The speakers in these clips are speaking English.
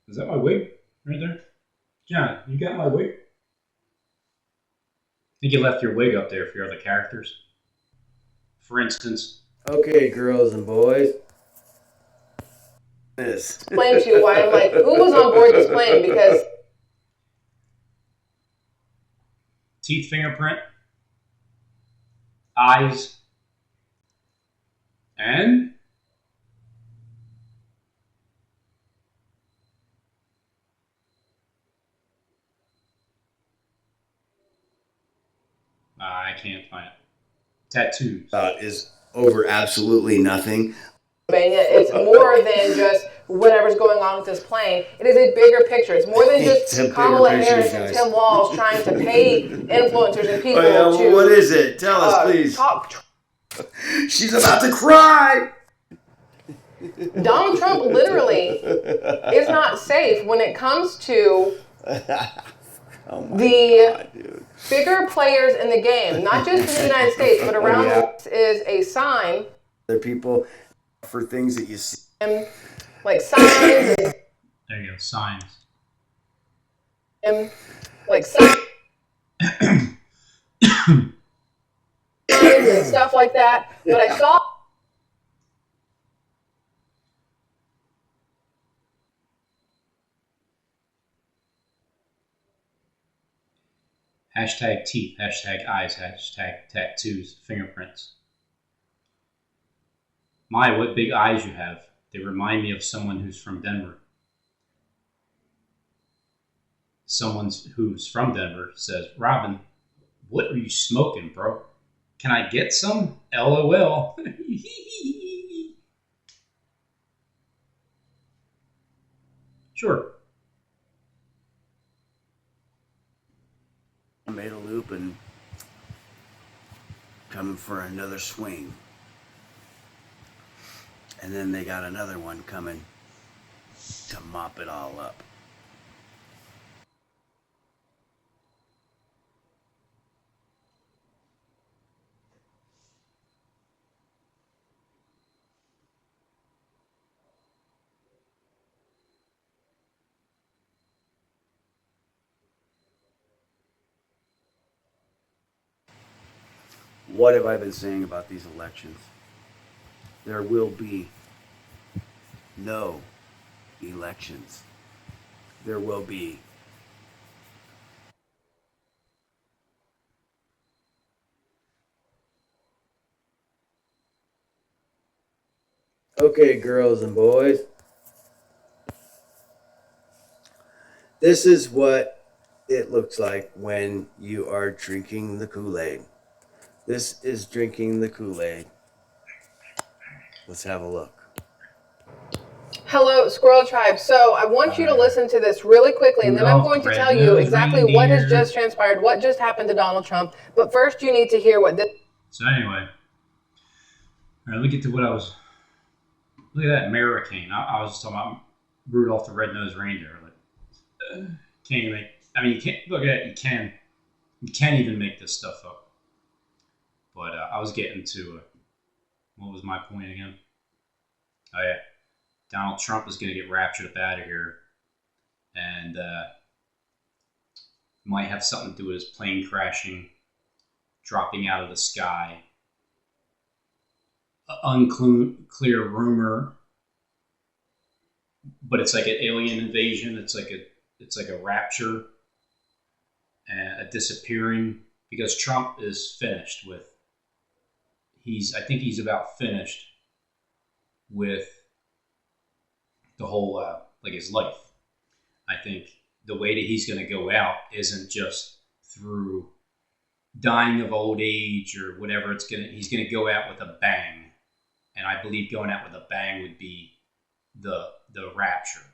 Is that my wig right there? John, you got my wig? I think you left your wig up there for your other characters. For instance, Okay, girls and boys. This. Explain to you why I'm like, who was on board this plane? Because teeth fingerprint, eyes, and I can't find it. Tattoos. Is over absolutely nothing. It's more than just whatever's going on with this plane. It is a bigger picture. It's more than It's a just bigger Kamala picture, Harris and guys. Tim Walz trying to pay influencers and people to What is it? Tell us, please. talk. She's about to cry. Donald Trump literally is not safe when it comes to Oh my the God, dude. bigger players in the game, not just in the United States, but around the world. Is a sign. Other people for things that you see. Like signs There you go. Signs. and like signs and stuff like that. But I saw Hashtag teeth. Hashtag eyes. Hashtag tattoos. Fingerprints. My, what big eyes you have. They remind me of someone who's from Denver. Someone who's from Denver says, Robin, what are you smoking, bro? Can I get some? LOL. Sure. I made a loop and coming for another swing. And then they got another one coming to mop it all up. What have I been saying about these elections? There will be no elections. There will be. Okay, girls and boys. This is what it looks like when you are drinking the Kool-Aid. This is drinking the Kool-Aid. Let's have a look. Hello, Squirrel Tribe. So I want you to listen to this really quickly, and then I'm going to tell you exactly what has just transpired, what just happened to Donald Trump. But first, you need to hear what this. So anyway, all right, let me get to what I was. Look at that American. I was just talking about Rudolph the Red-Nosed Reindeer. Like, can't even make. I mean, you can't look at it. You can. You can't even make this stuff up. But I was getting to what was my point again? Oh yeah, Donald Trump is going to get raptured up out of here, and might have something to do with his plane crashing, dropping out of the sky. Unclear rumor, but it's like an alien invasion. It's like a rapture, and a disappearing, because Trump is finished with. I think he's about finished with the whole like his life. I think the way that he's going to go out isn't just through dying of old age or whatever. He's going to go out with a bang. And I believe going out with a bang would be the rapture,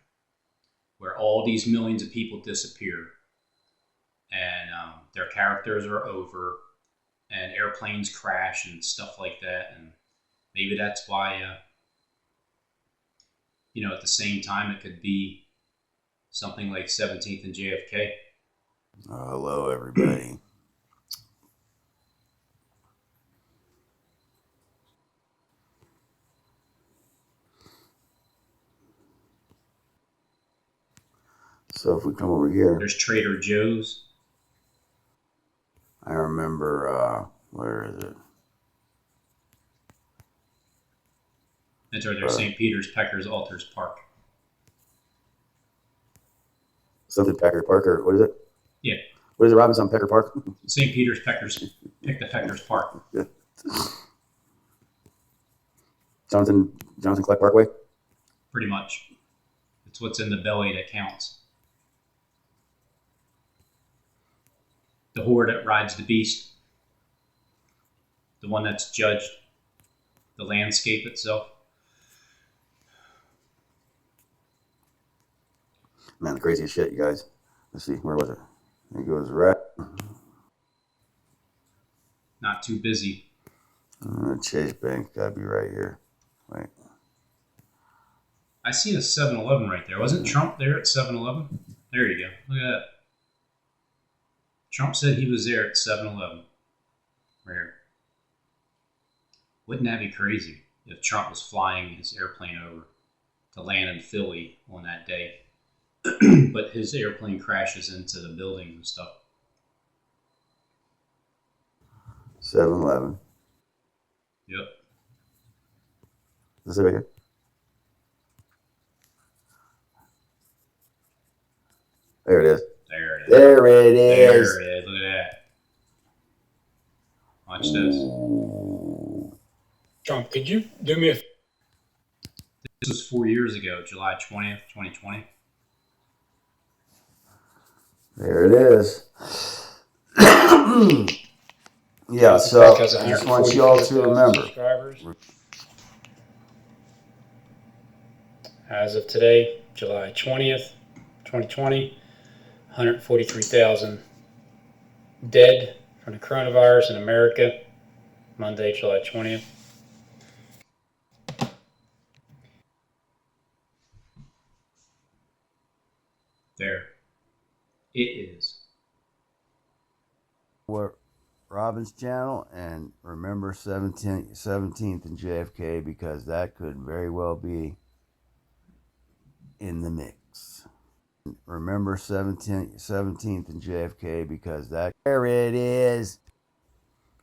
where all these millions of people disappear, and their characters are over, and airplanes crash and stuff like that. And maybe that's why, at the same time, it could be something like 17th and JFK. Hello, everybody. So if we come over here, there's Trader Joe's. I remember, where is it? That's right there, St. Peter's, Peckers, Altars Park. Something Pecker Parker. What is it? Yeah. What is it, Robinson Pecker Park? St. Peter's, Peckers. Pick the Peckers Park. Jonathan Clark Parkway? Pretty much. It's what's in the belly that counts. The whore that rides the beast. The one that's judged. The landscape itself. Man, the craziest shit, you guys. Let's see, where was it? It goes right. Not too busy. Chase Bank, gotta be right here. Wait. I see a 7-Eleven right there. Wasn't Trump there at 7-Eleven? There you go. Look at that. Trump said he was there at 7-Eleven. Right here. Wouldn't that be crazy if Trump was flying his airplane over to land in Philly on that day? But his airplane crashes into the buildings and stuff. 7-Eleven. Yep. Is it right here? There it is. There it is. There it is. There it is. Look at that. Watch this. Ooh. Trump, could you do me a... This was 4 years ago, July 20th, 2020. There it is. Yeah, so I just want you all to remember. As of today, July 20th, 2020, 143,000 dead from the coronavirus in America. Monday, July 20th. There. It is. What Robin's channel, and remember 17th and JFK, because that could very well be in the mix. Remember 17th and JFK, because that... There it is.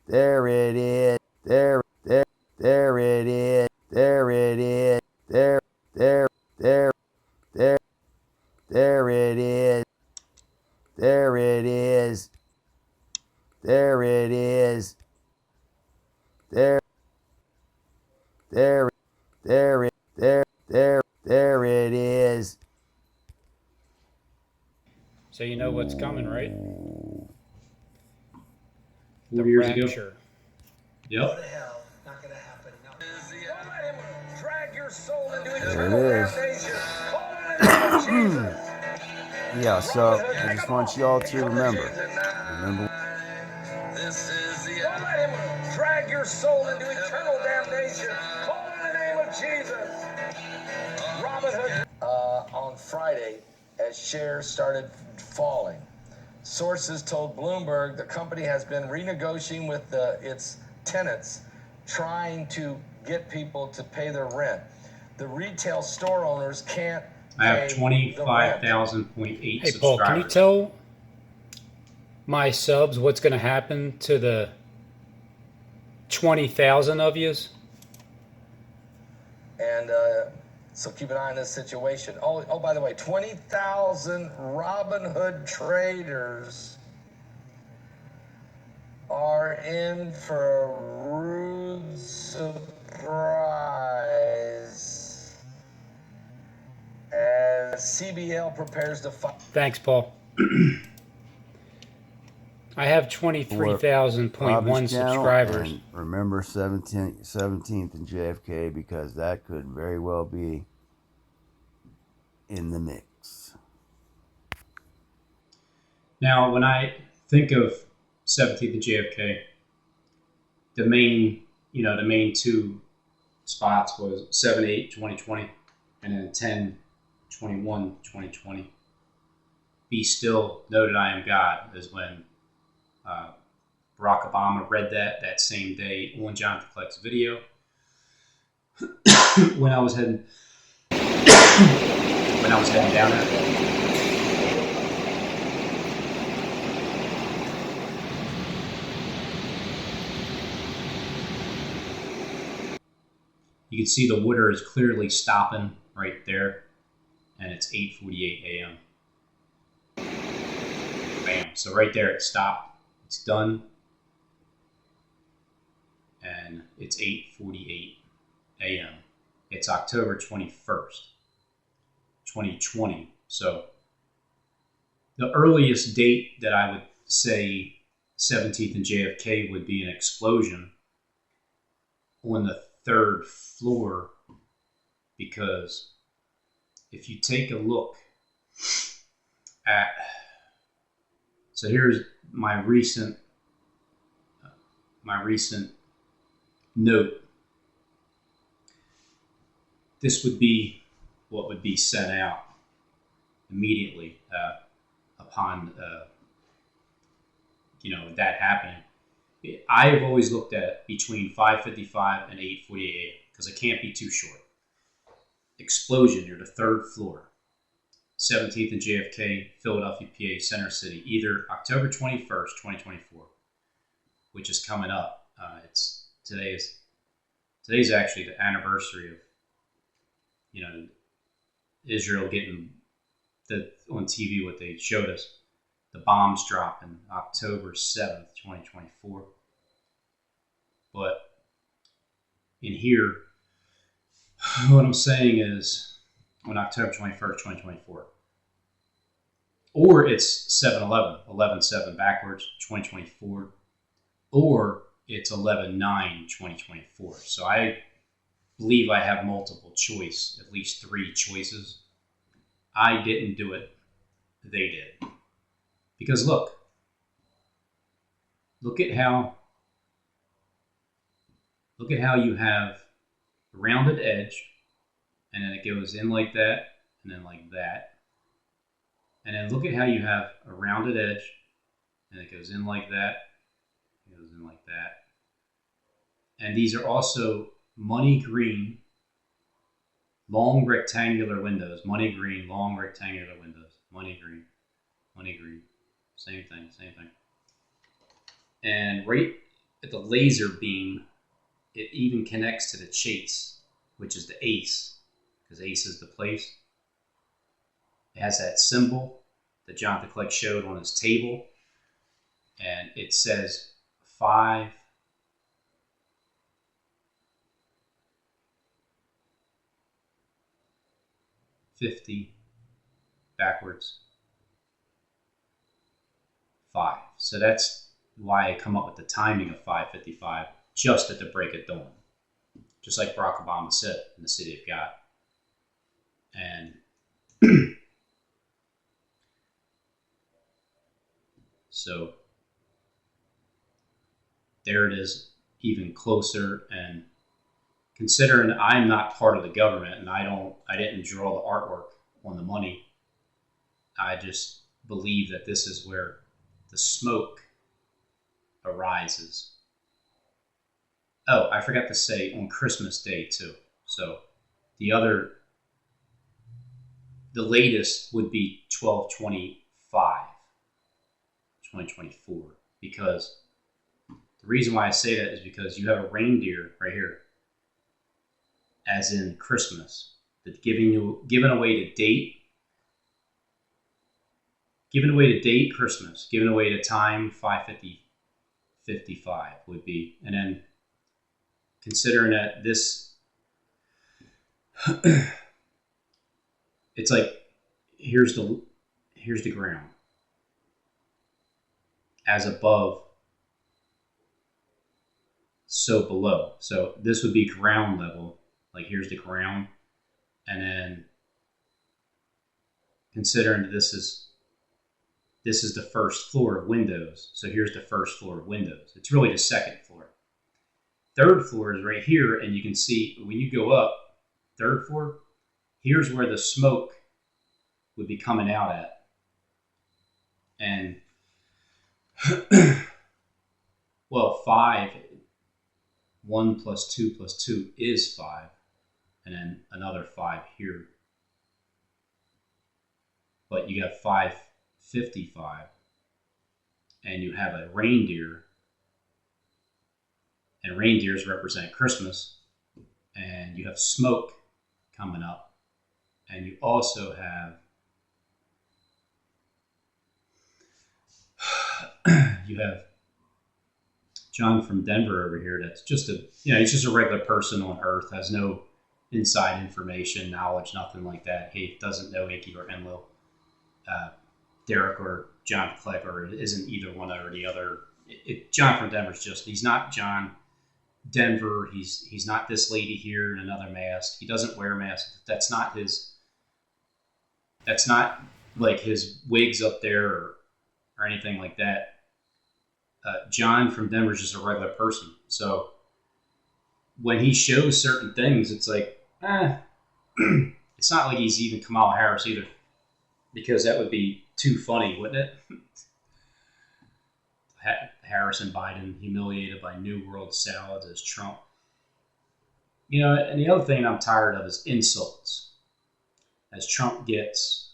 There it is. There it is. There it is. There it is. There it is. There it is. There it is. There it is. There it is. So you know what's coming, right? 4 years ago. Rapture. Yep. Not gonna happen. No. Drag your soul into There it is. Yeah, so I just want you all to remember. This is the Don't let him drag your soul into eternal damnation. Call on the name of Jesus. Robin Hood. On Friday, as shares started falling, sources told Bloomberg the company has been renegotiating with its tenants, trying to get people to pay their rent. The retail store owners can't. I have 25,000.8 Hey, subscribers. Paul, can you tell my subs what's going to happen to the 20,000 of yous? And so keep an eye on this situation. Oh, by the way, 20,000 Robin Hood traders are in for a rude surprise as CBL prepares to fight. Thanks, Paul. I have 23,000.1 subscribers. And remember 17th and JFK, because that could very well be in the mix. Now, when I think of 17th and JFK, the main two spots was 7/8/2020 and then 10/21/2020. Be still, know that I am God is when Barack Obama read that same day on Jonathan Kleck's video. when I was heading down there. You can see the water is clearly stopping right there, and it's 8:48 a.m. Bam. So right there it stopped. It's done. And it's 8:48 a.m. It's October 21st, 2020. So the earliest date that I would say 17th and JFK would be an explosion on the 3rd floor, because if you take a look at, so here's my recent note. This would be what would be sent out immediately upon that happening. I've always looked at between 5:55 and 8:48 a.m. because it can't be too short. Explosion near the 3rd floor, 17th and JFK, Philadelphia, PA, Center City, either October 21st, 2024, which is coming up. Today's actually the anniversary of Israel getting on TV what they showed us, the bombs dropping October 7th, 2024. But in here, what I'm saying is on October 21st, 2024. Or it's 7/11, 11/7 backwards, 2024. Or it's 11/9, 2024. So I believe I have multiple choice, at least 3 choices. I didn't do it. They did. Because look at how you have a rounded edge, and then it goes in like that, and then like that. And then look at how you have a rounded edge, and it goes in like that, it goes in like that. And these are also money green, long rectangular windows. Money green, long rectangular windows. Money green, money green. Same thing, same thing. And right at the laser beam, it even connects to the chase, which is the ace, because ace is the place. It has that symbol that Jonathan Clegg showed on his table, and it says 550 backwards 5. So that's why I come up with the timing of 5:55, just at the break of dawn, just like Barack Obama said in the City of God. And so there it is, even closer. And considering I'm not part of the government and I didn't draw the artwork on the money, I just believe that this is where the smoke arises. Oh, I forgot to say on Christmas Day too. So the latest would be 12/25, 2024, because the reason why I say that is because you have a reindeer right here, as in Christmas, that's giving away the date Christmas, giving away the time 5:55 would be. And then considering that this, it's like here's the ground, as above, so below. So this would be ground level. Like here's the ground, and then considering this is the first floor of windows. So here's the first floor of windows. It's really the second floor. 3rd floor is right here, and you can see when you go up 3rd floor, here's where the smoke would be coming out at. And well, 1 + 2 + 2 is 5, and then another 5 here. But you got 5:55, and you have a reindeer, and reindeers represent Christmas. and you have smoke coming up, and you also have John from Denver over here. That's just he's just a regular person on Earth, has no inside information, knowledge, nothing like that. He doesn't know Inky or Enlil, Derek or John Clegg, or isn't either one or the other. John from Denver's he's not John Denver. He's not this lady here in another mask. He doesn't wear masks. That's not like his wigs up there or anything like that. John from Denver is just a regular person. So when he shows certain things, it's like, it's not like he's even Kamala Harris either, because that would be too funny, wouldn't it? Harris and Biden humiliated by New World salads as Trump. And the other thing I'm tired of is insults. As Trump gets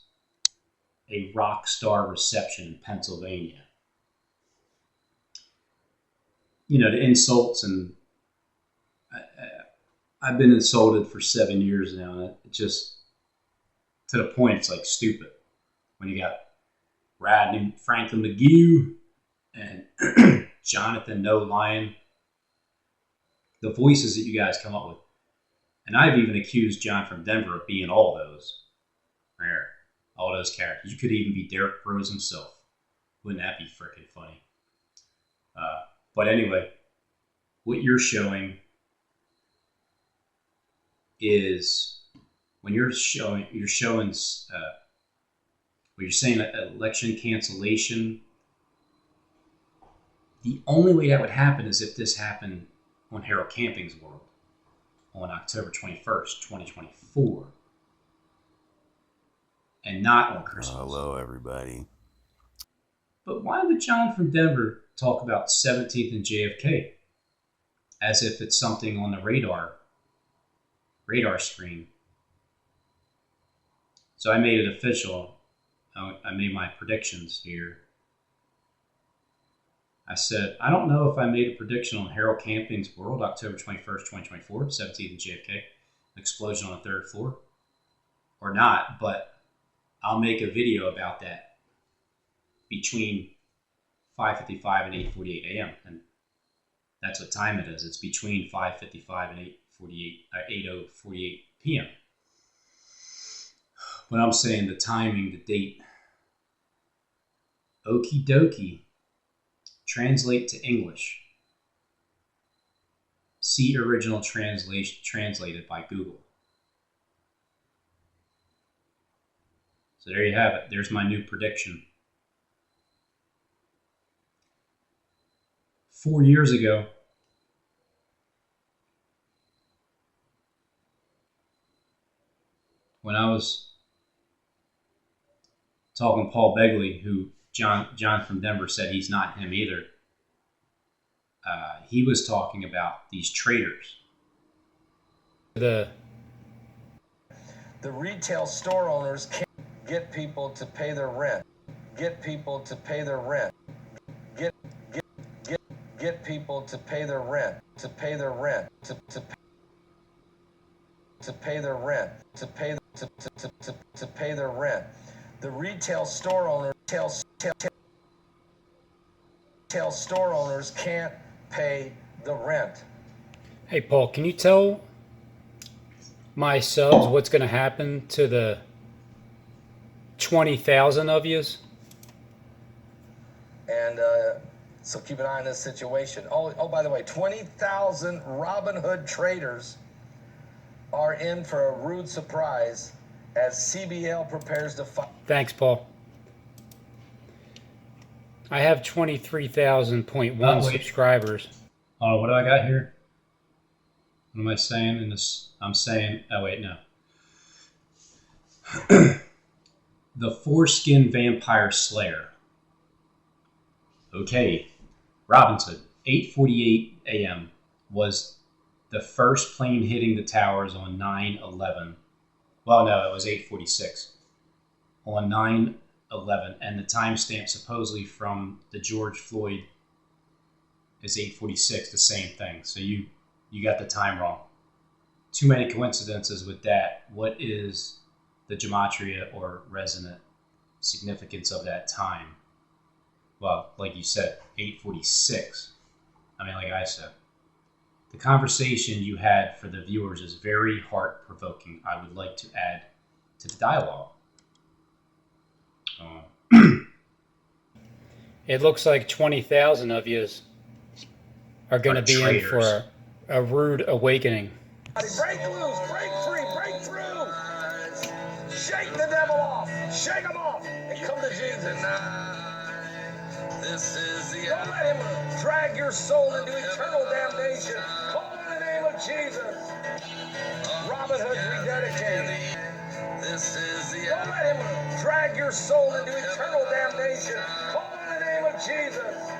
a rock star reception in Pennsylvania. The insults, and I've been insulted for 7 years now, and it just, to the point, it's like stupid. When you got Rodney Franklin McGee and Jonathan No Lion, the voices that you guys come up with. And I've even accused John from Denver of being all those characters. You could even be Derek Rose himself. Wouldn't that be freaking funny? But anyway, what you're showing is when you're saying election cancellation. The only way that would happen is if this happened on Harold Camping's world on October 21st, 2024, and not on Christmas. Hello, everybody. But why would John from Denver talk about 17th and JFK as if it's something on the radar screen? So I made it official. I made my predictions here. I said, I don't know if I made a prediction on Harold Camping's world, October 21st, 2024, 17th and JFK, explosion on the third floor, or not, but I'll make a video about that between 5:55 and 8:48 a.m. And that's what time it is. It's between 5:55 and 8:48 p.m. But I'm saying the timing, the date. Okie dokie. Translate to English. See original translation translated by Google. So there you have it. There's my new prediction. 4 years ago, when I was talking to Paul Begley, who John from Denver said he's not him either, he was talking about these traders. The retail store owners can't get people to pay their rent. Get people to pay their rent. Get people to pay their rent. To pay their rent. To pay their rent. To pay their rent. The retail store owners retail store owners can't pay the rent. Hey, Paul, can you tell my subs what's going to happen to the 20,000 of yous? And so keep an eye on this situation. Oh, by the way, 20,000 Robinhood traders are in for a rude surprise as CBL prepares to fight. Thanks, Paul. I have 23,000.1 subscribers. Oh, what do I got here? What am I saying in this? I'm saying, oh wait, no. The Foreskin Vampire Slayer. Okay, Robinson, 8:48 a.m. was the first plane hitting the towers on 9/11. Well, no, it was 8:46 on 9/11, and the timestamp supposedly from the George Floyd is 8:46, the same thing. So you got the time wrong. too many coincidences with that. What is the gematria or resonant significance of that time? Well, like you said, 846. I mean, like I said, the conversation you had for the viewers is very heart-provoking. I would like to add to the dialogue. It looks like 20,000 of you are going to be in for a rude awakening. Break loose, break free, break through. Shake the devil off, shake him off, and come to Jesus. Don't let him drag your soul into eternal damnation. Call on the name of Jesus. Robin Hood rededicated. Don't let him drag your soul into eternal damnation. Call on the name of Jesus.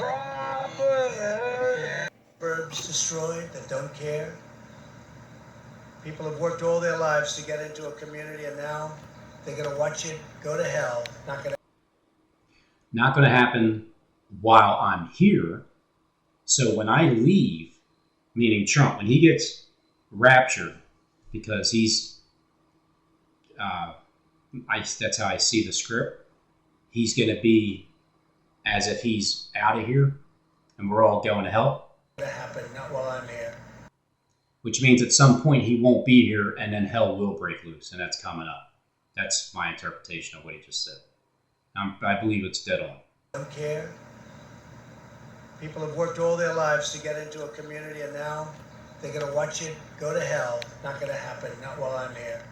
Robin Hood. Birds destroyed that don't care. People have worked all their lives to get into a community, and now they're going to watch it go to hell. Not going to happen while I'm here. So when I leave, meaning Trump, when he gets raptured, because he's, that's how I see the script, he's going to be as if he's out of here and we're all going to hell. Going to happen, not while I'm here. Which means at some point he won't be here and then hell will break loose, and that's coming up. That's my interpretation of what he just said. I believe it's dead on. Don't care. People have worked all their lives to get into a community, and now they're going to watch it go to hell. Not going to happen, not while I'm here.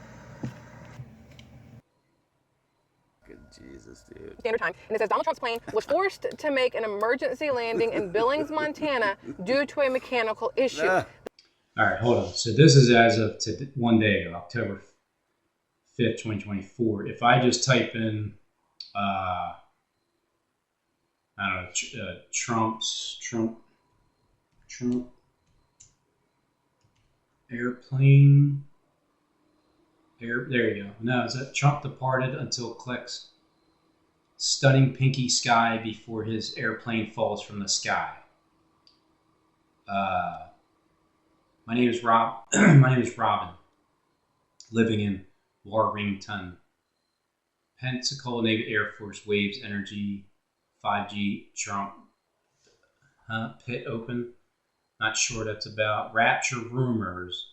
Jesus, dude. Standard Time, and it says Donald Trump's plane was forced to make an emergency landing in Billings, Montana, due to a mechanical issue. All right, hold on. So this is as of one day ago, October 5th, 2024. If I just type in, I don't know, Trump airplane, there you go. No, is that Trump departed until clicks stunning pinky sky before his airplane falls from the sky. My name is Rob. My name is Robin, living in Warrington, Pensacola Navy Air Force. Waves energy 5G Trump pit open. Not sure what that's about. Rapture rumors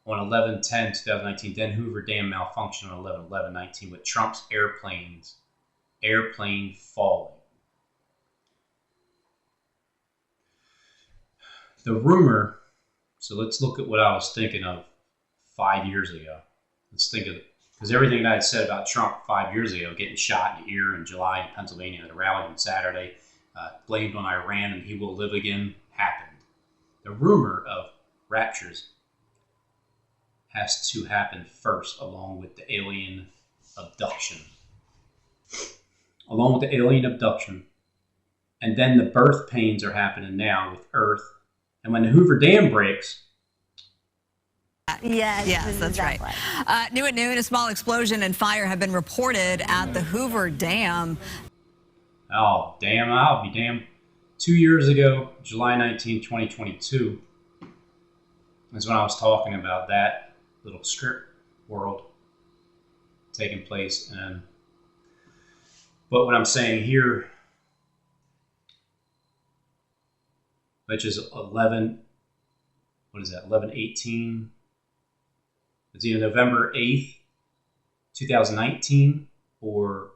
on 11/10/2019. Then Hoover Dam malfunction on 11/11/19 with Trump's airplane falling. The rumor. So let's look at what I was thinking of 5 years ago. Let's think of it. Because everything that I had said about Trump 5 years ago, getting shot in the ear in July in Pennsylvania at a rally on Saturday, blamed on Iran and he will live again, happened. The rumor of raptures has to happen first, along with the alien abduction. And then the birth pains are happening now with Earth. And when the Hoover Dam breaks... Yes, that's right. New at noon, a small explosion and fire have been reported at the Hoover Dam. Oh, damn, I'll be damned. 2 years ago, July 19, 2022, is when I was talking about that little script world taking place. But what I'm saying here, which is 11/18. It's either November 8th, 2019, or,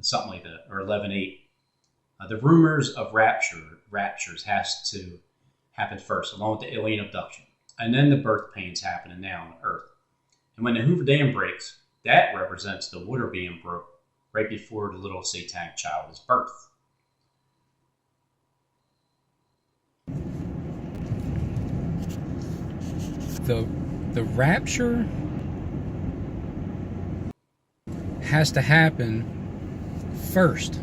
something like that, or 11/8. The rumors of raptures has to happen first, along with the alien abduction. And then the birth pains happening now on Earth. And when the Hoover Dam breaks, that represents the water being broke right before the little satanic child is birthed. The rapture has to happen first,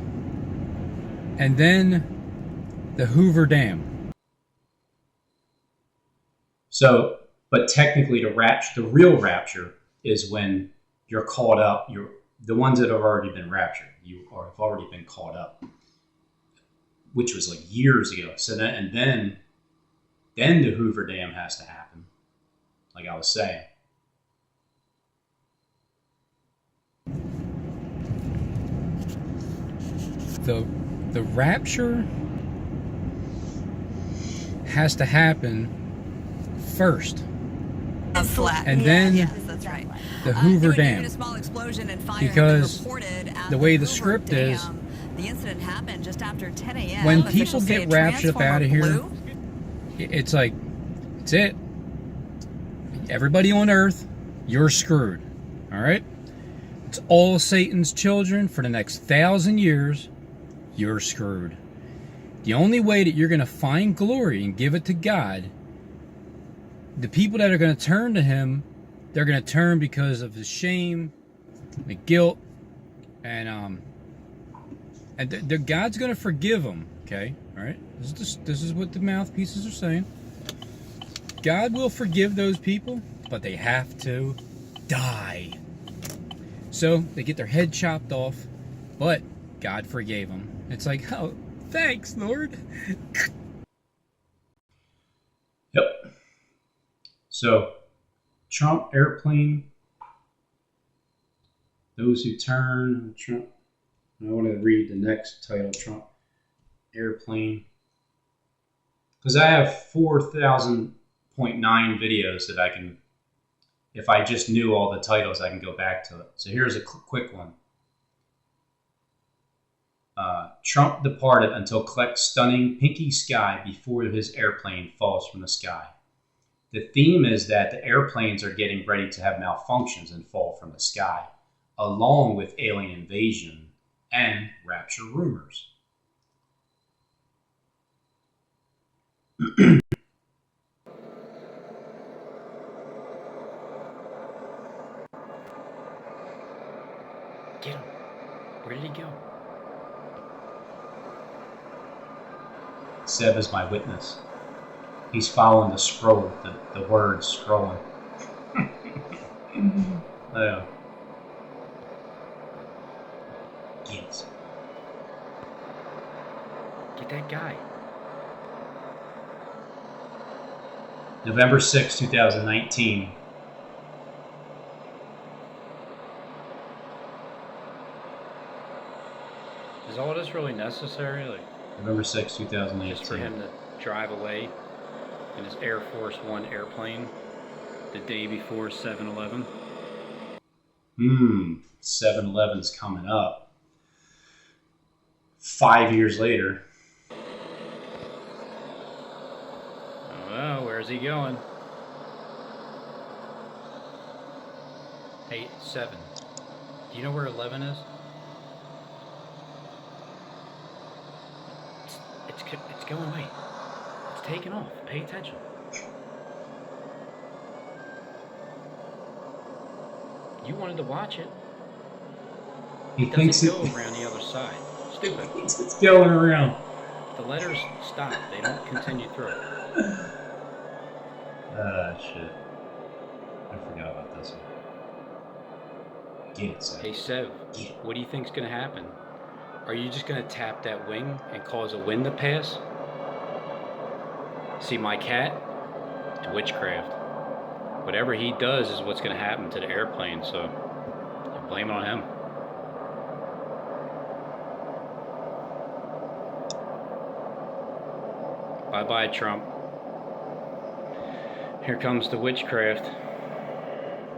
and then the Hoover Dam. So, but technically the real rapture is when you're caught up. The ones that have already been raptured, have already been caught up. which was like years ago. So that, and then the Hoover Dam has to happen, like I was saying. The rapture has to happen first. And then that's right. The Hoover Dam. A small explosion and fire Because at the way the Hoover script Dam. is, The incident happened just after 10 a.m. when Officials people say get a raptured up out of here, it's like, it's it. Everybody on earth, you're screwed. All right? It's all Satan's children for the next 1,000 years, you're screwed. The only way that you're going to find glory and give it to God, the people that are going to turn to Him, they're going to turn because of the shame, the guilt, and God's going to forgive them. Okay, all right. This is what the mouthpieces are saying. God will forgive those people, but they have to die. So they get their head chopped off, but God forgave them. It's like, oh, thanks, Lord. Yep. So, Trump airplane. Those who turn Trump. I want to read the next title, Trump airplane, because I have 4,000.9 videos that I can, if I just knew all the titles, I can go back to it. So here's a quick one. Trump departed until collects stunning pinky sky before his airplane falls from the sky. The theme is that the airplanes are getting ready to have malfunctions and fall from the sky, along with alien invasion and rapture rumors. Get him. Where did he go? Seb is my witness. He's following the scroll, the words scrolling. Oh. Yes. Get that guy. November 6, 2019. Is all this really necessary? Like, November 6, 2018. just for him to drive away in his Air Force One airplane the day before 7/11? 7/11's coming up. 5 years later. Oh, where's he going? Hey, 7. Do you know where 11 is? It's going away. It's taking off. Pay attention. You wanted to watch it. He It thinks doesn't go around the other side. Stupid. it's going around. The letters stop. They don't continue through. Shit. I forgot about this one. Get it, Seb. Hey, Sev, what do you think's going to happen? Are you just going to tap that wing and cause a wind to pass? See my cat? It's witchcraft. Whatever he does is what's going to happen to the airplane, so you blame it on him. Bye-bye, Trump. Here comes the witchcraft.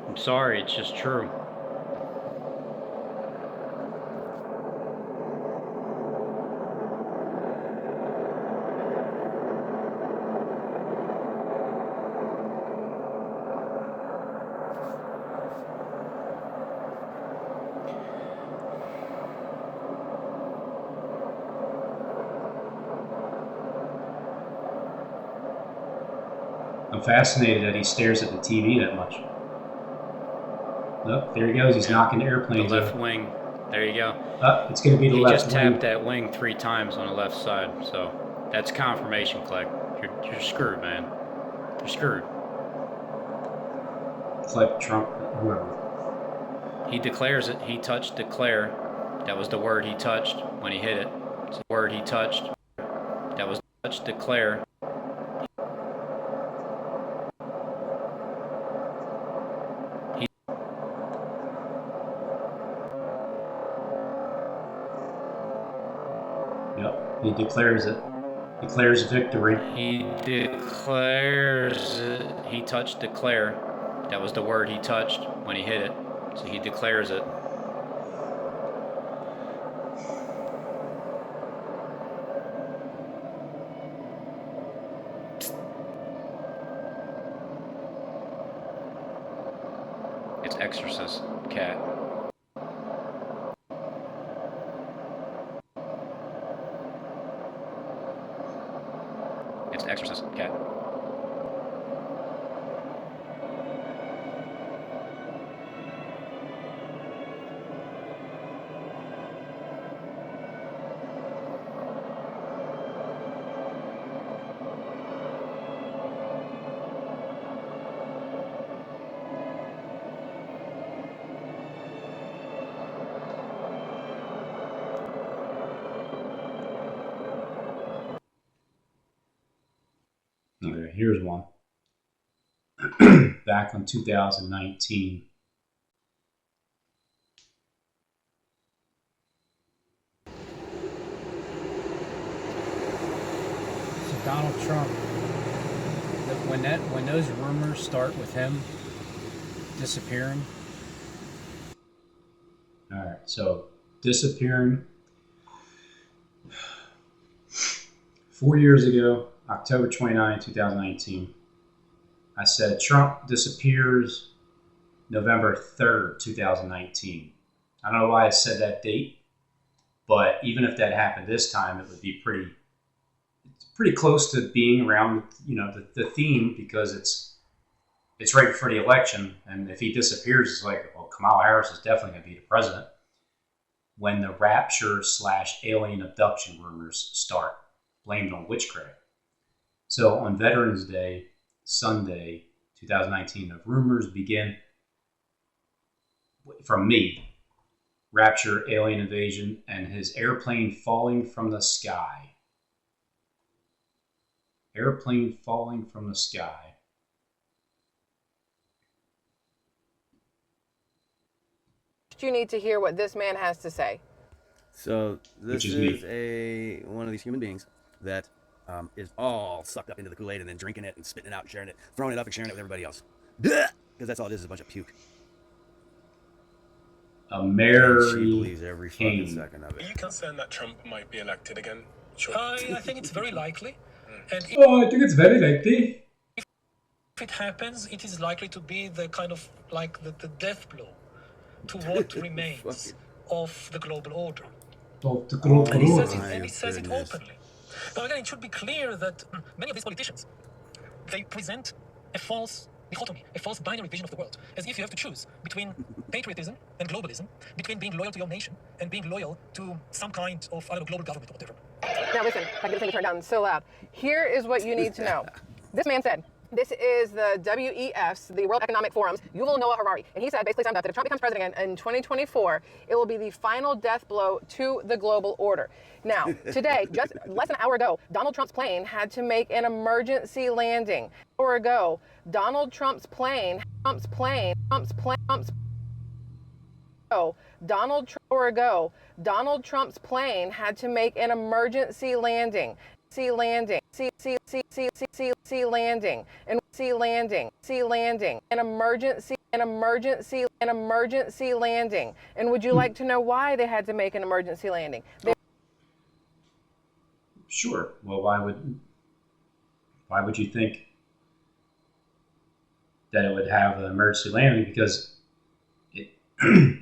I'm sorry, it's just true. I'm fascinated that he stares at the TV that much. Look, there he goes. He's knocking the airplanes The left over. wing. There you go. It's going to be the He left just wing. tapped that wing 3 times on the left side, so that's confirmation, Clegg. You're screwed, man. You're screwed. Click Trump, whoever. He declares it. He touched declare. That was the word he touched when he hit it. It's the word he touched. declare. Yep, he declares it. Declares victory. He declares it. He touched declare. That was the word he touched when he hit it. So he declares it. It's Exorcist Cat. It's Exorcist Cat. Okay, here's one. Back in 2019. So Donald Trump, when those rumors start with him disappearing. All right, so disappearing. 4 years ago, October 29, 2019, I said Trump disappears November 3rd, 2019. I don't know why I said that date, but even if that happened this time, it would be pretty close to being around, the theme, because it's right before the election, and if he disappears, it's like, well, Kamala Harris is definitely going to be the president when the rapture/alien abduction rumors start, blamed on witchcraft. So on Veterans Day, Sunday, 2019, the rumors begin from me. Rapture, alien invasion, and his airplane falling from the sky. Airplane falling from the sky. You need to hear what this man has to say. So this is one of these human beings that is all sucked up into the Kool-Aid and then drinking it and spitting it out and sharing it, throwing it up and sharing it with everybody else. Because that's all it is a bunch of puke. She believes every fucking second of it. Are you concerned that Trump might be elected again? Sure. I think it's very likely. And I think it's very likely. if it happens, it is likely to be the kind of like the death blow to what remains of the global order. And he says it openly. Now again, it should be clear that many of these politicians, they present a false dichotomy, a false binary vision of the world, as if you have to choose between patriotism and globalism, between being loyal to your nation and being loyal to some kind of, global government or whatever. Now listen, if I can get this thing to turn down so loud. Here is what you need to know. This man said, this is the WEF's, the World Economic Forum's, Yuval Noah Harari. And he said, basically summed up, that if Trump becomes president again in 2024, it will be the final death blow to the global order. Now, today, just less than an hour ago, Donald Trump's plane had to make an emergency landing. An hour ago, Donald Trump's plane, Donald Trump's plane had to make an emergency landing. Landing, an emergency landing. And would you like to know why they had to make an emergency landing? Sure. Well, why would you think that it would have an emergency landing? Because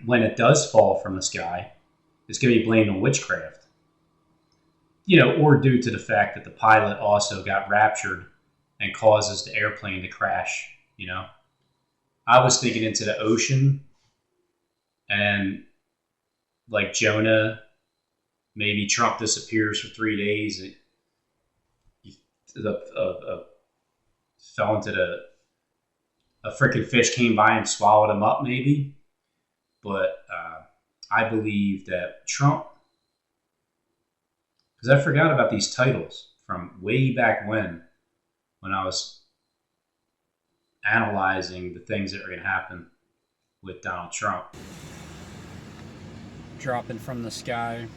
when it does fall from the sky, it's going to be blamed on witchcraft. Or due to the fact that the pilot also got raptured and causes the airplane to crash, I was thinking into the ocean and like Jonah, maybe Trump disappears for 3 days. Fell into a freaking fish came by and swallowed him up maybe. But I believe that Trump, because I forgot about these titles from way back when I was analyzing the things that are going to happen with Donald Trump. Dropping from the sky.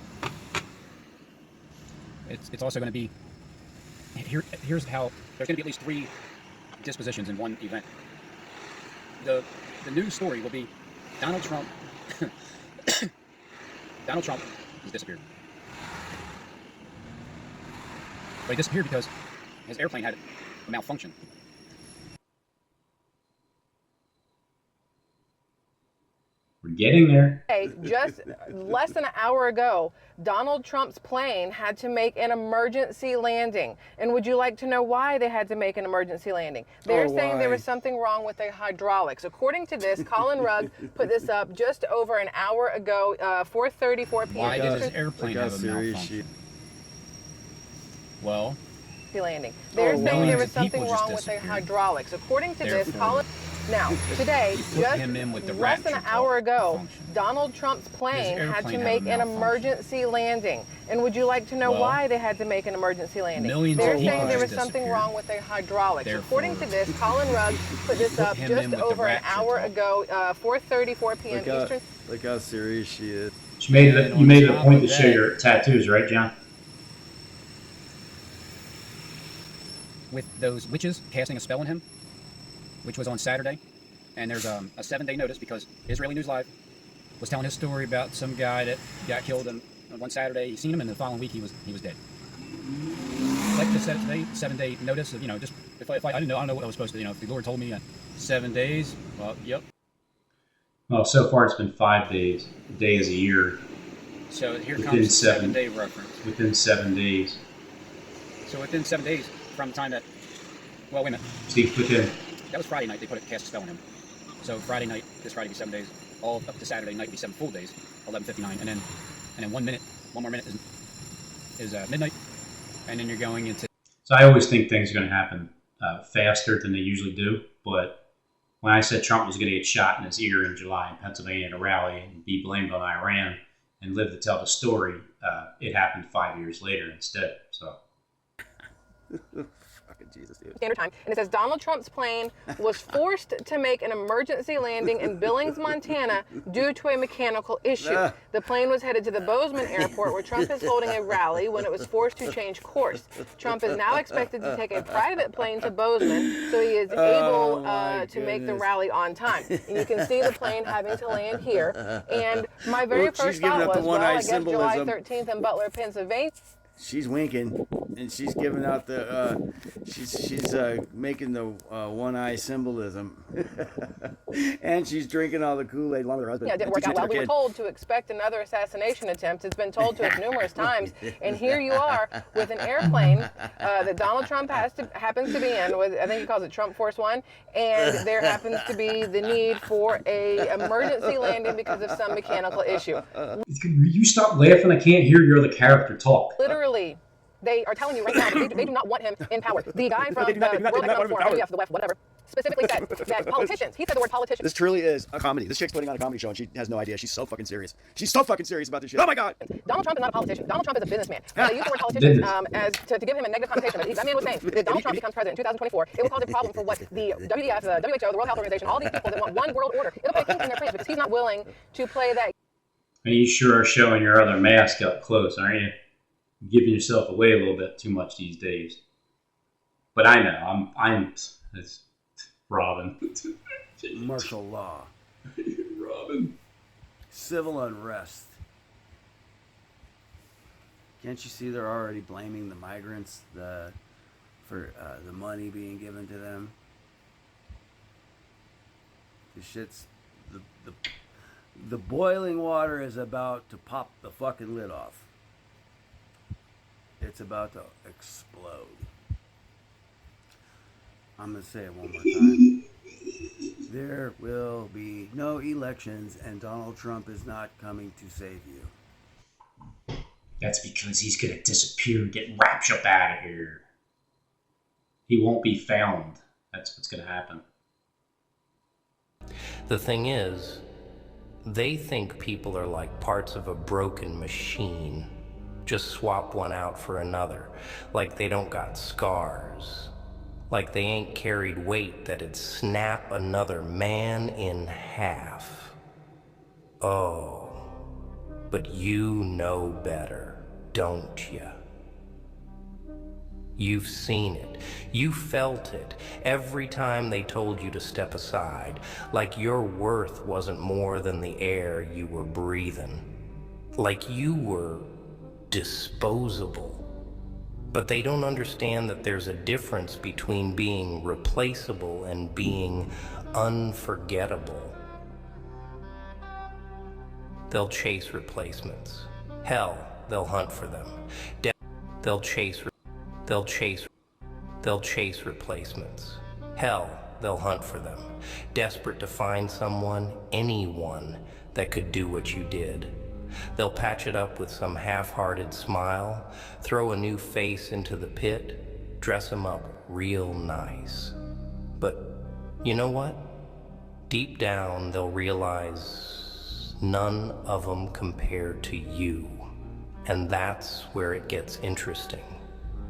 It's also going to be, here's how, there's going to be at least 3 dispositions in one event. The news story will be Donald Trump has disappeared. But he disappeared because his airplane had a malfunction. We're getting there. Hey, just less than an hour ago, Donald Trump's plane had to make an emergency landing. And would you like to know why they had to make an emergency landing? They're saying there was something wrong with the hydraulics. According to this, Colin Rugg put this up just over an hour ago, 4:34 p.m. Why did his airplane have a malfunction? Well, landing. They're saying there was something wrong with the hydraulics. According to this, Colin. Now, today, just less than an hour ago, Donald Trump's plane had to make an emergency landing. And would you like to know why they had to make an emergency landing? They're saying there was something wrong with the hydraulics. According to this, Colin Rugg put this up just over an hour ago, 4:34 p.m. Eastern. Look how serious she is. You made it a point to show your tattoos, right, John? With those witches casting a spell on him, which was on Saturday, and there's a 7-day notice because Israeli News Live was telling his story about some guy that got killed on one Saturday. He seen him, and the following week he was dead. Like I said today, 7-day notice of, just if I didn't know, I don't know what I was supposed to, if the Lord told me 7 days, well, yep. Well, so far it's been 5 days. A day is a year. So here comes the 7-day reference. Within 7 days. So within 7 days from the time that, well, wait a minute. See, within. That was Friday night. They cast a spell on him. So Friday night, this Friday be 7 days. All up to Saturday night be 7 full days, 11:59, and then 1 more minute is midnight, and then you're going into. So I always think things are going to happen faster than they usually do. But when I said Trump was going to get shot in his ear in July in Pennsylvania at a rally and be blamed on Iran and live to tell the story, it happened 5 years later instead. So. Jesus, dude. Standard Time, and it says Donald Trump's plane was forced to make an emergency landing in Billings, Montana, due to a mechanical issue. The plane was headed to the Bozeman airport, where Trump is holding a rally, when it was forced to change course. Trump is now expected to take a private plane to Bozeman, so he is able to make the rally on time. And you can see the plane having to land here. And my very first thought was, well, I guess July 13th in Butler, Pennsylvania. She's winking, and she's giving out the, she's making the one eye symbolism, and she's drinking all the Kool-Aid along with her husband. Yeah, it didn't work out well. We were told to expect another assassination attempt. It's been told to us numerous times, and here you are with an airplane that Donald Trump happens to be in. With, I think he calls it Trump Force One, and there happens to be the need for a emergency landing because of some mechanical issue. You stop laughing. I can't hear your other character talk. Literally, they are telling you right now that they do not want him in power. The guy from the World Economic Forum, the left, whatever, specifically said that politicians, he said the word politicians. This truly is a comedy. This chick's putting on a comedy show, and she has no idea. She's so fucking serious. She's so fucking serious about this shit. Oh my God. Donald Trump is not a politician. Donald Trump is a businessman. I use the word politician as to give him a negative connotation. But that man was saying that if Donald Trump becomes president in 2024, it will cause a problem for what the WDF, the WHO, the World Health Organization, all these people that want one world order. It'll put a kink in their plans because he's not willing to play that. And you sure are showing your other mask up close, aren't you? Giving yourself away a little bit too much these days. But I know, it's Robin. Martial law. Robin. Civil unrest. Can't you see they're already blaming the migrants for the money being given to them? The boiling water is about to pop the fucking lid off. It's about to explode. I'm going to say it one more time. There will be no elections, and Donald Trump is not coming to save you. That's because he's going to disappear and get raptured out of here. He won't be found. That's what's going to happen. The thing is, they think people are like parts of a broken machine. just swap one out for another, like they don't got scars, like they ain't carried weight that'd snap another man in half. Oh, but you know better, don't ya? You've seen it, you felt it, every time they told you to step aside, like your worth wasn't more than the air you were breathing, like you were disposable. But they don't understand that there's a difference between being replaceable and being unforgettable. They'll chase replacements. Hell, they'll hunt for them. They'll chase replacements. Hell, they'll hunt for them. Desperate to find someone, anyone, that could do what you did. They'll patch it up with some half-hearted smile, throw a new face into the pit, dress them up real nice. But you know what? Deep down, they'll realize none of them compared to you. And that's where it gets interesting.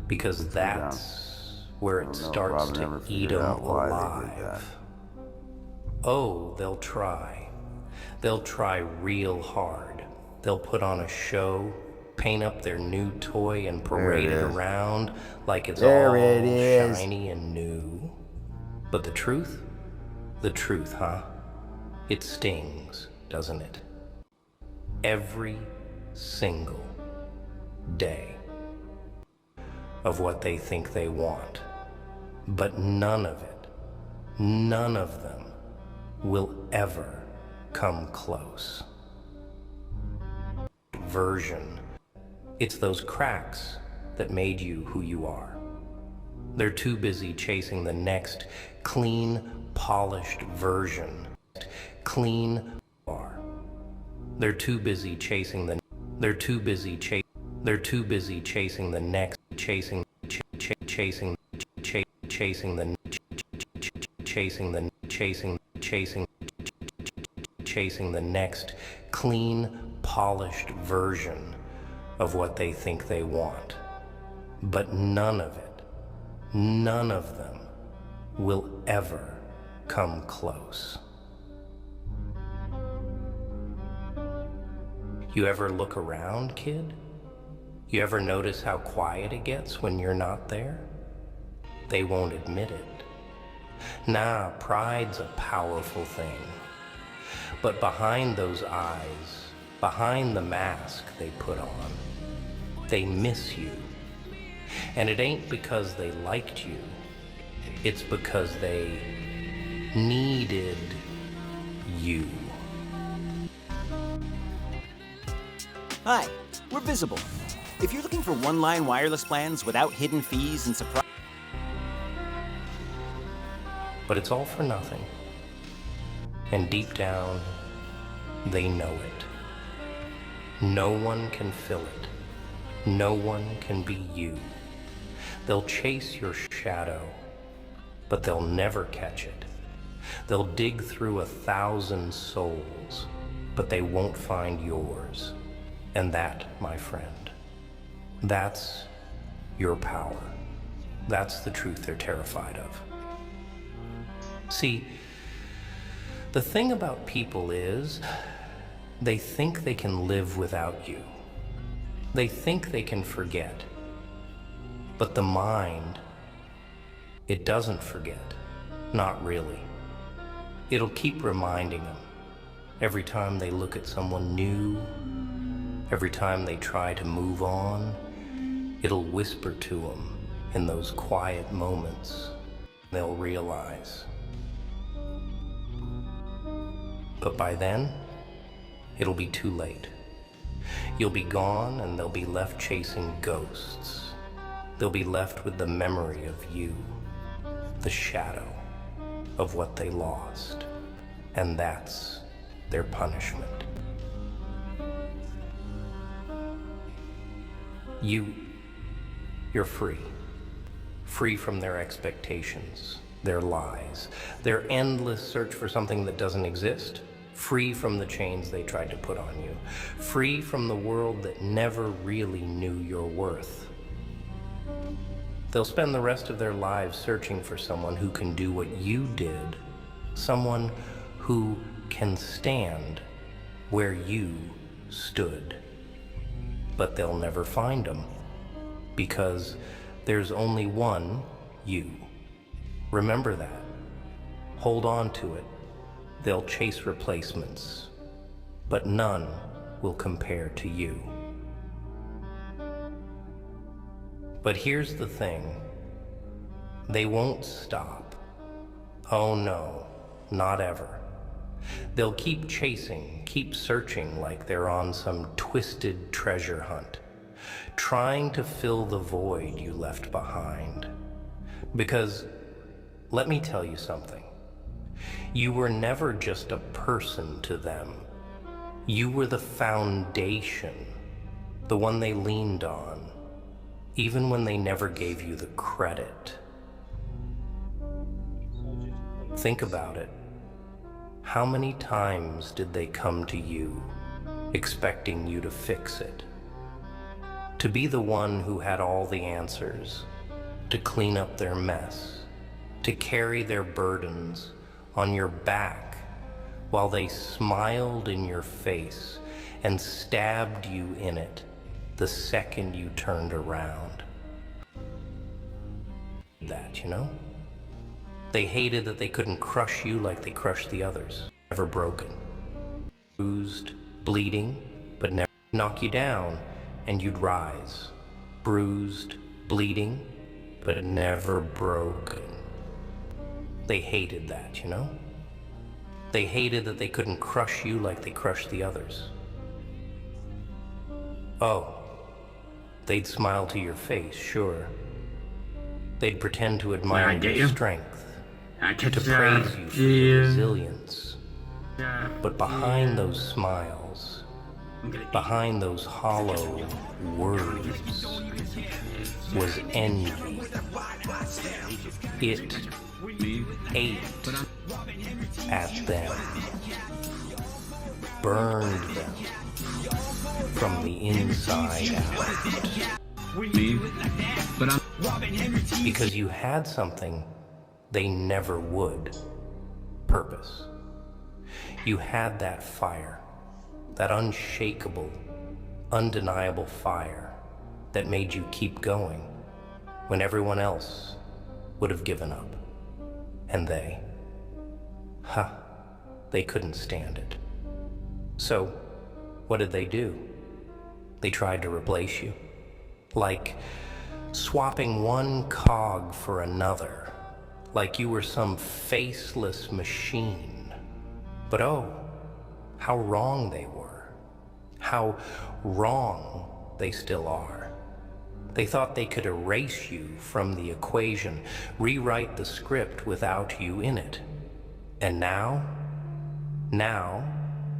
Because that's where it starts to eat them alive. Oh, they'll try. They'll try real hard. They'll put on a show, paint up their new toy and parade it around like it's all shiny and new. But the truth, huh? It stings, doesn't it? Every single day of what they think they want. But none of them will ever come close. Version. It's those cracks that made you who you are. They're too busy chasing the next clean, polished version. They're too busy chasing the next clean, polished version of what they think they want. But none of them will ever come close. You ever look around, kid? You ever notice how quiet it gets when you're not there? They won't admit it. Nah, pride's a powerful thing. But behind those eyes, behind the mask they put on, they miss you. And it ain't because they liked you. It's because they needed you. Hi, we're Visible. If you're looking for one-line wireless plans without hidden fees and surprise... But it's all for nothing. And deep down, they know it. No one can fill it. No one can be you. They'll chase your shadow, but they'll never catch it. They'll dig through 1,000 souls, but they won't find yours. And that, my friend, that's your power. That's the truth they're terrified of. See, the thing about people is, they think they can live without you. They think they can forget. But the mind, it doesn't forget. Not really. It'll keep reminding them every time they look at someone new. Every time they try to move on, it'll whisper to them in those quiet moments. They'll realize. But by then, it'll be too late. You'll be gone and they'll be left chasing ghosts. They'll be left with the memory of you, the shadow of what they lost. And that's their punishment. You're free. Free from their expectations, their lies, their endless search for something that doesn't exist, free from the chains they tried to put on you, free from the world that never really knew your worth. They'll spend the rest of their lives searching for someone who can do what you did, someone who can stand where you stood. But they'll never find them, because there's only one you. Remember that. Hold on to it. They'll chase replacements, but none will compare to you. But here's the thing. They won't stop. Oh no, not ever. They'll keep chasing, keep searching like they're on some twisted treasure hunt, trying to fill the void you left behind. Because, let me tell you something. You were never just a person to them. You were the foundation, the one they leaned on, even when they never gave you the credit. Think about it. How many times did they come to you, expecting you to fix it? To be the one who had all the answers, to clean up their mess, to carry their burdens on your back while they smiled in your face and stabbed you in it the second you turned around. That, you know? They hated that they couldn't crush you like they crushed the others. Never broken. Bruised, bleeding, but never knock you down and you'd rise. Bruised, bleeding, but never broken. They hated that, you know? They hated that they couldn't crush you like they crushed the others. Oh, they'd smile to your face, sure. They'd pretend to admire your strength, to praise you for your resilience. But behind those smiles, behind those hollow words, was envy. It ate at them, burned them from the inside out. Because you had something they never would. Purpose. You had that fire, that unshakable, undeniable fire that made you keep going when everyone else would have given up. And they couldn't stand it. So, what did they do? They tried to replace you. Like swapping one cog for another. Like you were some faceless machine. But oh, how wrong they were. How wrong they still are. They thought they could erase you from the equation, rewrite the script without you in it. And now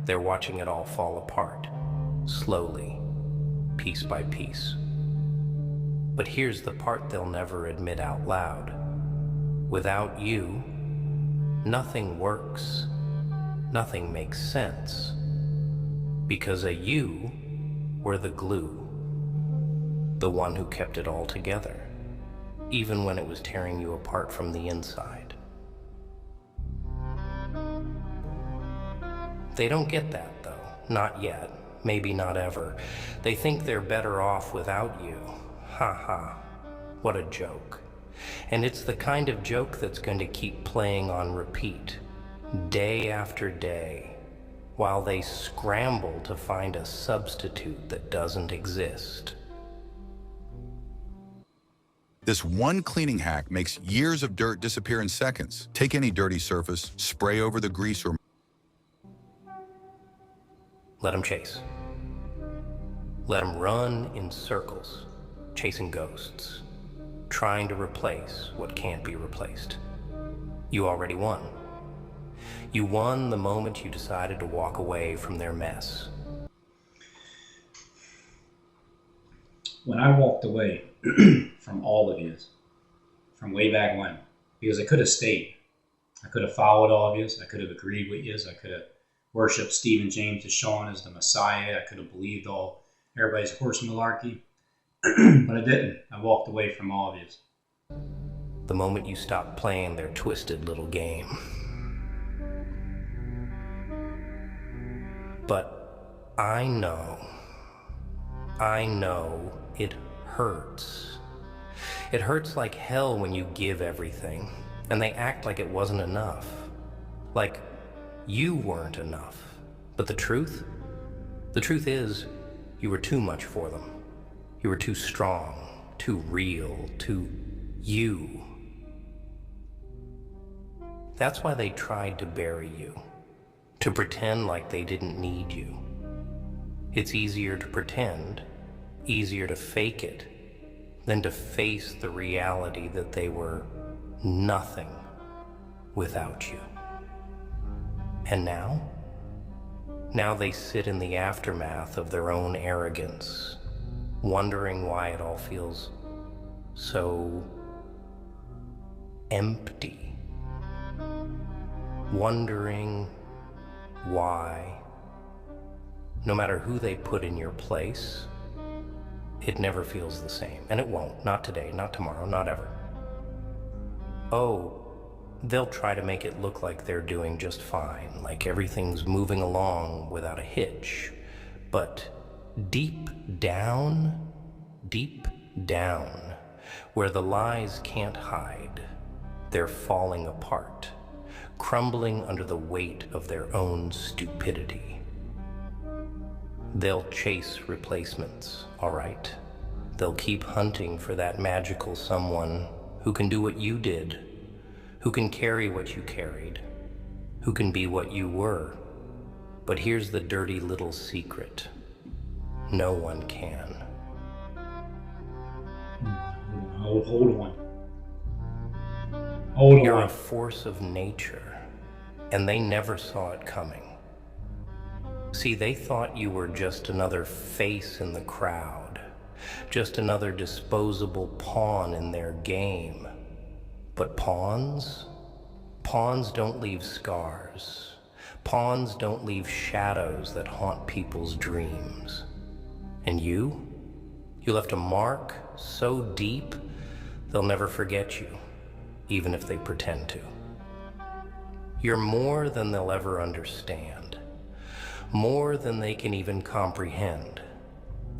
they're watching it all fall apart, slowly, piece by piece. But here's the part they'll never admit out loud. Without you, nothing works, nothing makes sense, because you were the glue, the one who kept it all together, even when it was tearing you apart from the inside. They don't get that, though. Not yet. Maybe not ever. They think they're better off without you. Ha ha. What a joke. And it's the kind of joke that's going to keep playing on repeat, day after day, while they scramble to find a substitute that doesn't exist. This one cleaning hack makes years of dirt disappear in seconds. Take any dirty surface, spray over the grease or... Let them chase. Let them run in circles, chasing ghosts, trying to replace what can't be replaced. You already won. You won the moment you decided to walk away from their mess. When I walked away from all of you, from way back when, because I could have stayed. I could have followed all of you. I could have agreed with you. I could have worship Stephen James as Sean as the Messiah. I could have believed all everybody's horse malarkey, but I didn't. I walked away from all of it. The moment you stop playing their twisted little game. But I know it hurts. It hurts like hell when you give everything, and they act like it wasn't enough. Like you weren't enough. But the truth is, you were too much for them. You were too strong, too real, too you. That's why they tried to bury you, to pretend like they didn't need you. It's easier to pretend, easier to fake it, than to face the reality that they were nothing without you. And now they sit in the aftermath of their own arrogance, wondering why it all feels so empty. Wondering why, no matter who they put in your place, it never feels the same. And it won't. Not today, not tomorrow, not ever. Oh, they'll try to make it look like they're doing just fine, like everything's moving along without a hitch. But deep down, where the lies can't hide, they're falling apart, crumbling under the weight of their own stupidity. They'll chase replacements, all right? They'll keep hunting for that magical someone who can do what you did, who can carry what you carried, who can be what you were. But here's the dirty little secret. No one can. Hold on. Hold on. You're a force of nature, and they never saw it coming. See, they thought you were just another face in the crowd, just another disposable pawn in their game. But pawns don't leave scars. Pawns don't leave shadows that haunt people's dreams. And you left a mark so deep, they'll never forget you, even if they pretend to. You're more than they'll ever understand, more than they can even comprehend.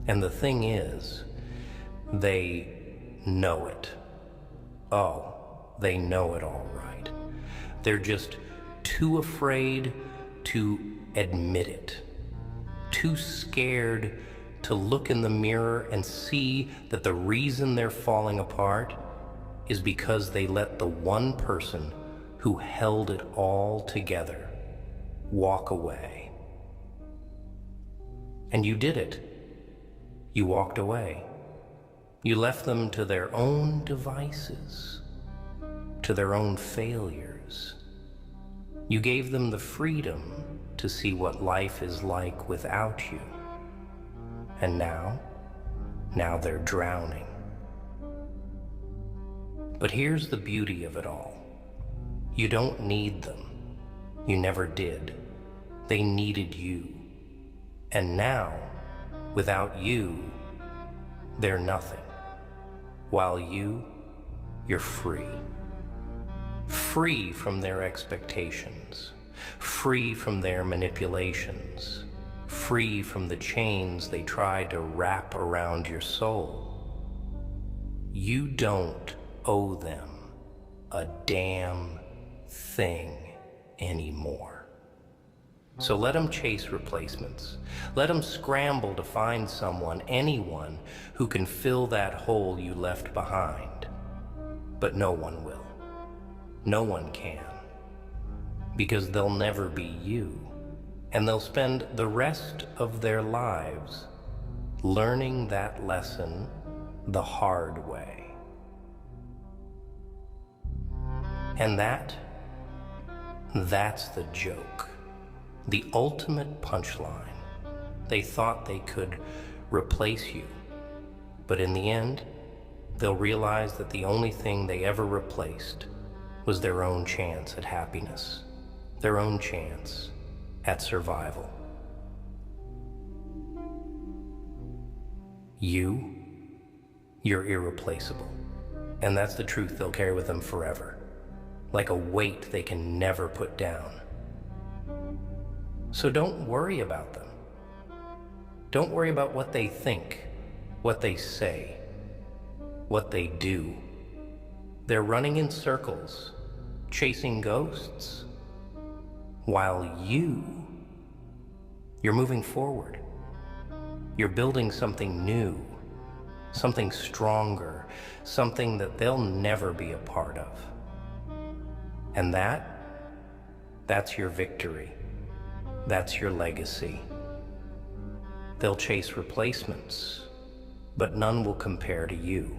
And the thing is, they know it. Oh, they know it all right. They're just too afraid to admit it, too scared to look in the mirror and see that the reason they're falling apart is because they let the one person who held it all together walk away. And you did it. You walked away. You left them to their own devices, to their own failures. You gave them the freedom to see what life is like without you. And now they're drowning. But here's the beauty of it all. You don't need them. You never did. They needed you. And now, without you, they're nothing. While you're free. Free from their expectations. Free from their manipulations. Free from the chains they tried to wrap around your soul. You don't owe them a damn thing anymore. So let them chase replacements. Let them scramble to find someone, anyone, who can fill that hole you left behind. But no one will. No one can. Because they'll never be you. And they'll spend the rest of their lives learning that lesson the hard way. And that's the joke. The ultimate punchline. They thought they could replace you. But in the end, they'll realize that the only thing they ever replaced was their own chance at happiness. Their own chance at survival. You're irreplaceable. And that's the truth they'll carry with them forever, like a weight they can never put down. So don't worry about them. Don't worry about what they think, what they say, what they do. They're running in circles, chasing ghosts, while you're moving forward. You're building something new, something stronger, something that they'll never be a part of. And that's your victory. That's your legacy. They'll chase replacements, but none will compare to you.